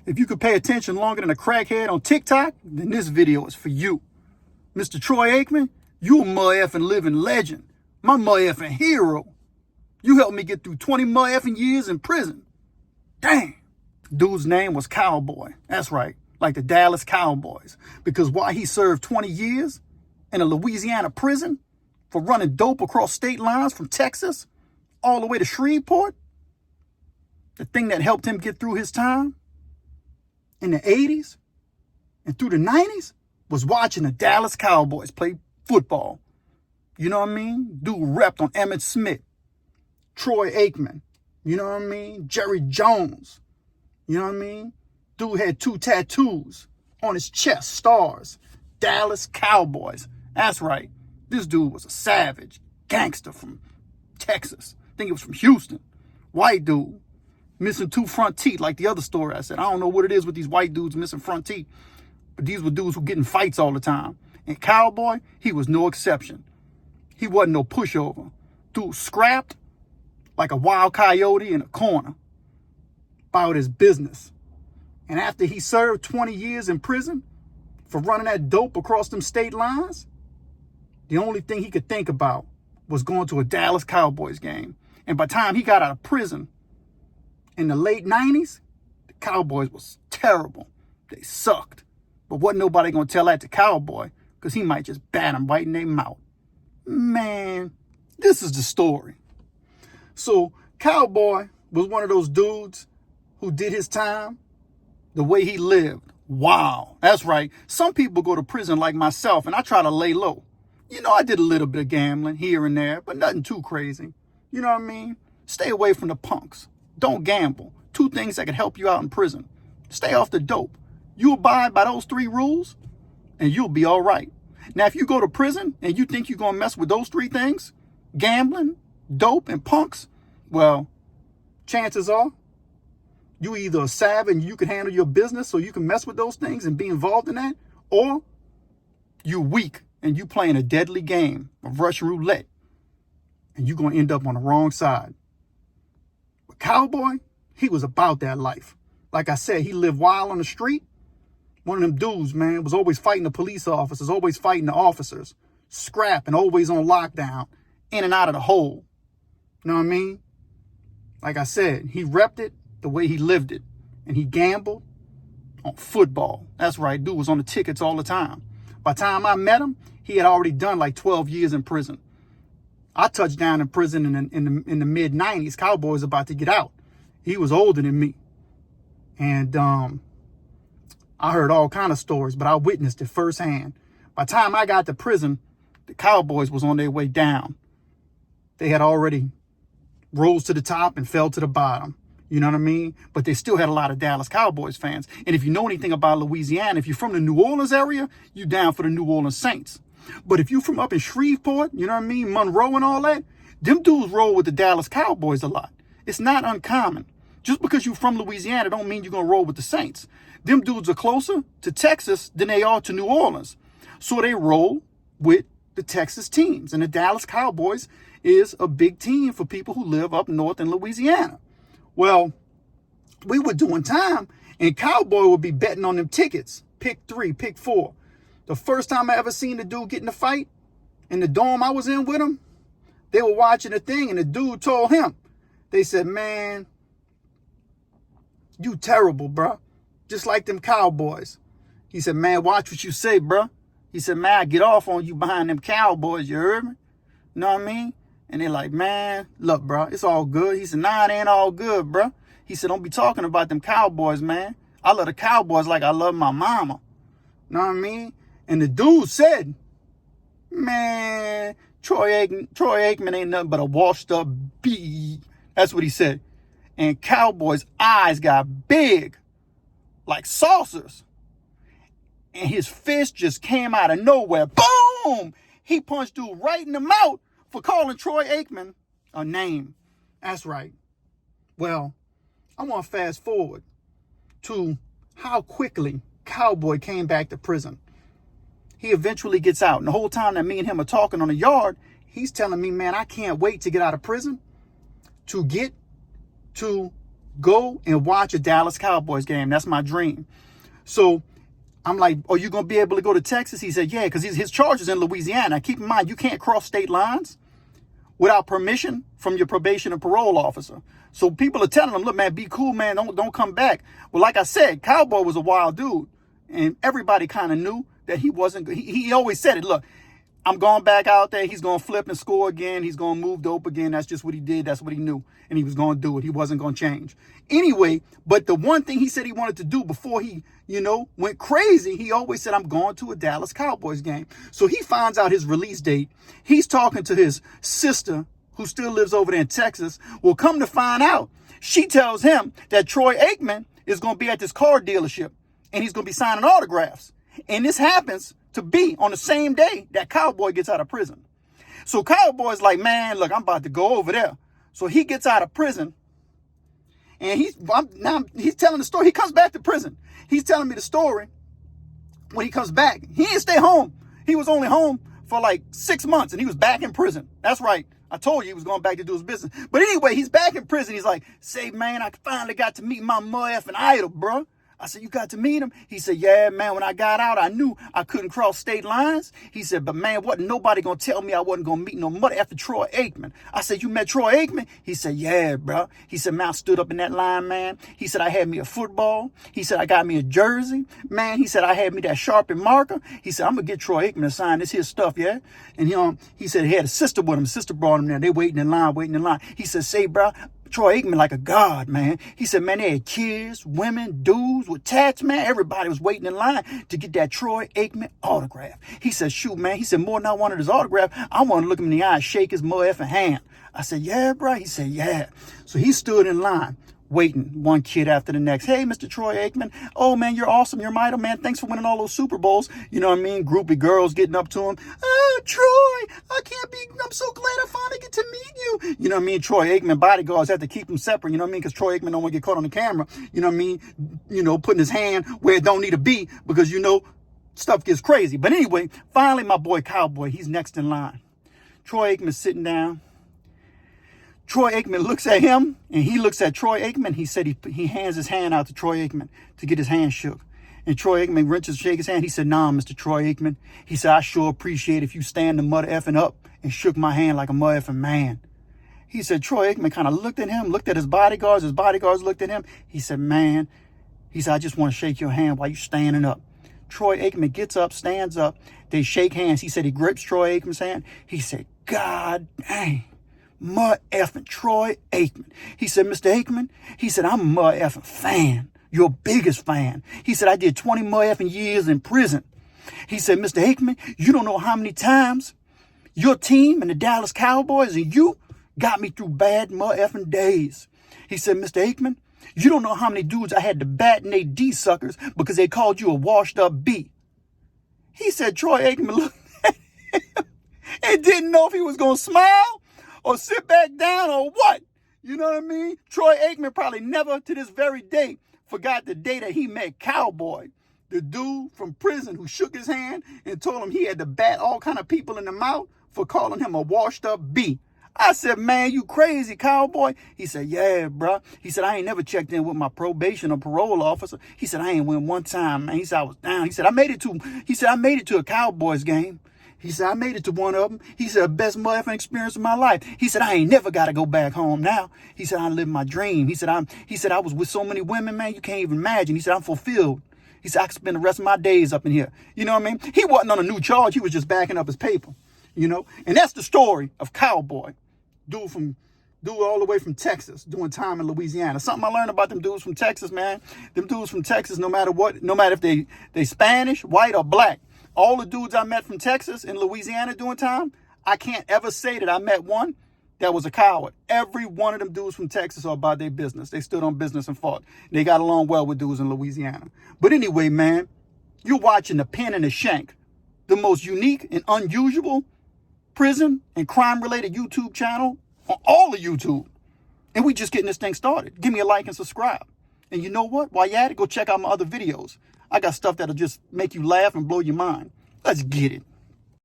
If you could pay attention longer than a crackhead on TikTok, then this video is for you. Mr. Troy Aikman, you a motherfucking living legend. My motherfucking hero. You helped me get through 20 motherfucking years in prison. Dang. Dude's name was Cowboy. That's right. Like the Dallas Cowboys. Because while he served 20 years in a Louisiana prison for running dope across state lines from Texas all the way to Shreveport, the thing that helped him get through his time in the 80s and through the 90s was watching the Dallas Cowboys play football. You know what I mean? Dude repped on Emmitt Smith, Troy Aikman, you know what I mean? Jerry Jones, you know what I mean? Dude had 2 tattoos on his chest, stars, Dallas Cowboys. That's right. This dude was a savage gangster from Texas. I think it was from Houston. White dude, missing 2 front teeth like the other story I said. I don't know what it is with these white dudes missing front teeth, but these were dudes who get in fights all the time. And Cowboy, he was no exception. He wasn't no pushover. Dude scrapped like a wild coyote in a corner about his business. And after he served 20 years in prison for running that dope across them state lines, the only thing he could think about was going to a Dallas Cowboys game. And by the time he got out of prison in the late 90s, the Cowboys was terrible. They sucked. But wasn't nobody going to tell that to Cowboy because he might just bat him right in their mouth. Man, this is the story. So Cowboy was one of those dudes who did his time the way he lived. Wow. That's right. Some people go to prison like myself, and I try to lay low. You know, I did a little bit of gambling here and there, but nothing too crazy. You know what I mean? Stay away from the punks. Don't gamble. 2 things that can help you out in prison. Stay off the dope. You abide by those 3 rules, and you'll be all right. Now, if you go to prison and you think you're going to mess with those 3 things, gambling, dope, and punks, well, chances are you either a savage and you can handle your business so you can mess with those things and be involved in that, or you're weak and you playing a deadly game of Russian roulette and you're going to end up on the wrong side. But Cowboy, he was about that life. Like I said, he lived wild on the street. One of them dudes, man, was always fighting the police officers, always fighting the officers, scrapping, always on lockdown, in and out of the hole. You know what I mean? Like I said, he repped it the way he lived it. And he gambled on football. That's right, dude was on the tickets all the time. By the time I met him, he had already done like 12 years in prison. I touched down in prison in the mid-90s. Cowboy was about to get out. He was older than me. And I heard all kind of stories, but I witnessed it firsthand. By the time I got to prison, the Cowboys was on their way down. They had already rose to the top and fell to the bottom. You know what I mean? But they still had a lot of Dallas Cowboys fans. And if you know anything about Louisiana, if you're from the New Orleans area, you down for the New Orleans Saints. But if you're from up in Shreveport, you know what I mean, Monroe and all that, them dudes roll with the Dallas Cowboys a lot. It's not uncommon. Just because you're from Louisiana don't mean you're going to roll with the Saints. Them dudes are closer to Texas than they are to New Orleans. So they roll with the Texas teams. And the Dallas Cowboys is a big team for people who live up north in Louisiana. Well, we were doing time, and Cowboy would be betting on them tickets. Pick 3, pick 4. The first time I ever seen the dude get in a fight, in the dorm I was in with him, they were watching the thing, and the dude told him, they said, man, you terrible, bro. Just like them Cowboys. He said, man, watch what you say, bro. He said, man, I get off on you behind them Cowboys, you heard me? You know what I mean? And they're like, man, look, bro, it's all good. He said, nah, it ain't all good, bro. He said, don't be talking about them Cowboys, man. I love the Cowboys like I love my mama. You know what I mean? And the dude said, man, Troy Aikman ain't nothing but a washed up bee. That's what he said. And Cowboy's eyes got big, like saucers. And his fist just came out of nowhere. Boom! He punched dude right in the mouth for calling Troy Aikman a name. That's right. Well, I want to fast forward to how quickly Cowboy came back to prison. He eventually gets out. And the whole time that me and him are talking on the yard, he's telling me, man, I can't wait to get out of prison to get to go and watch a Dallas Cowboys game. That's my dream. So I'm like, are you going to be able to go to Texas? He said, yeah, because his charge is in Louisiana. Now, keep in mind, you can't cross state lines without permission from your probation and parole officer. So people are telling him, look, man, be cool, man. Don't come back. Well, like I said, Cowboy was a wild dude. And everybody kind of knew that he wasn't. He always said it. Look, I'm going back out there. He's going to flip and score again. He's going to move dope again. That's just what he did. That's what he knew. And he was going to do it. He wasn't going to change. Anyway, but the one thing he said he wanted to do before he, went crazy, he always said, I'm going to a Dallas Cowboys game. So he finds out his release date. He's talking to his sister, who still lives over there in Texas. Well, come to find out, she tells him that Troy Aikman is going to be at this car dealership and he's going to be signing autographs. And this happens to be on the same day that Cowboy gets out of prison. So Cowboy's like, man, look, I'm about to go over there. So he gets out of prison and he's telling the story. He comes back to prison. He's telling me the story. When he comes back, he didn't stay home. He was only home for like 6 months and he was back in prison. That's right. I told you he was going back to do his business. But anyway, he's back in prison. He's like, say, man, I finally got to meet my motherfucking idol, bro. I said, you got to meet him? He said, yeah, man, when I got out, I knew I couldn't cross state lines. He said, but man, wasn't nobody going to tell me I wasn't going to meet no mother after Troy Aikman. I said, you met Troy Aikman? He said, yeah, bro. He said, man, I stood up in that line, man. He said, I had me a football. He said, I got me a jersey. Man, he said, I had me that Sharpie marker. He said, I'm going to get Troy Aikman to sign this here stuff, yeah? And he said he had a sister with him. His sister brought him there. They waiting in line. He said, say, bro, Troy Aikman like a god, man. He said, man, they had kids, women, dudes with tats, man. Everybody was waiting in line to get that Troy Aikman autograph. He said, shoot, man. He said, more than I wanted his autograph, I want to look him in the eye and shake his motherfucking hand. I said, yeah, bro. He said, yeah. So he stood in line, waiting, one kid after the next. Hey, Mr. Troy Aikman. Oh, man, you're awesome. You're my idol, man. Thanks for winning all those Super Bowls. You know what I mean? Groupie girls getting up to him. Troy, I'm so glad I finally get to meet you. You know what I mean? Troy Aikman bodyguards have to keep him separate. You know what I mean? Because Troy Aikman don't want to get caught on the camera. You know what I mean? Putting his hand where it don't need to be because, stuff gets crazy. But anyway, finally, my boy Cowboy, he's next in line. Troy Aikman's sitting down. Troy Aikman looks at him and he looks at Troy Aikman. He said he hands his hand out to Troy Aikman to get his hand shook. And Troy Aikman shake his hand. He said, nah, Mr. Troy Aikman. He said, I sure appreciate if you stand the mother effing up and shook my hand like a mother effing man. He said, Troy Aikman kind of looked at him, looked at his bodyguards. His bodyguards looked at him. He said, man, he said, I just want to shake your hand while you're standing up. Troy Aikman gets up, stands up. They shake hands. He said he grips Troy Aikman's hand. He said, God dang. Mother effing Troy Aikman. He said, Mr. Aikman, he said, I'm a mother effing fan. Your biggest fan. He said, I did 20 mother effing years in prison. He said, Mr. Aikman, you don't know how many times your team and the Dallas Cowboys and you got me through bad mother effing days. He said, Mr. Aikman, you don't know how many dudes I had to bat in they D suckers because they called you a washed up B. He said, Troy Aikman looked at him and didn't know if he was going to smile or sit back down or what. You know what I mean? Troy Aikman probably never to this very day forgot the day that he met Cowboy, the dude from prison who shook his hand and told him he had to bat all kind of people in the mouth for calling him a washed up B. I said, man, you crazy, Cowboy. He said, yeah, bro. He said, I ain't never checked in with my probation or parole officer. He said, I ain't went one time, man. He said, I was down. He said, I made it to a Cowboys game. He said, I made it to one of them. He said, best motherfucking experience of my life. He said, I ain't never got to go back home now. He said, I live my dream. He said, I was with so many women, man, you can't even imagine. He said, I'm fulfilled. He said, I can spend the rest of my days up in here. You know what I mean? He wasn't on a new charge. He was just backing up his paper, And that's the story of Cowboy, dude all the way from Texas, doing time in Louisiana. Something I learned about them dudes from Texas, man. Them dudes from Texas, no matter if they Spanish, white, or black, all the dudes I met from Texas and Louisiana doing time, I can't ever say that I met one that was a coward. Every one of them dudes from Texas are about their business. They stood on business and fought. They got along well with dudes in Louisiana. But anyway, man, you're watching the Pen and The Shank, the most unique and unusual prison and crime-related YouTube channel on all of YouTube. And we just getting this thing started. Give me a like and subscribe. And you know what? While you're at it, go check out my other videos. I got stuff that'll just make you laugh and blow your mind. Let's get it.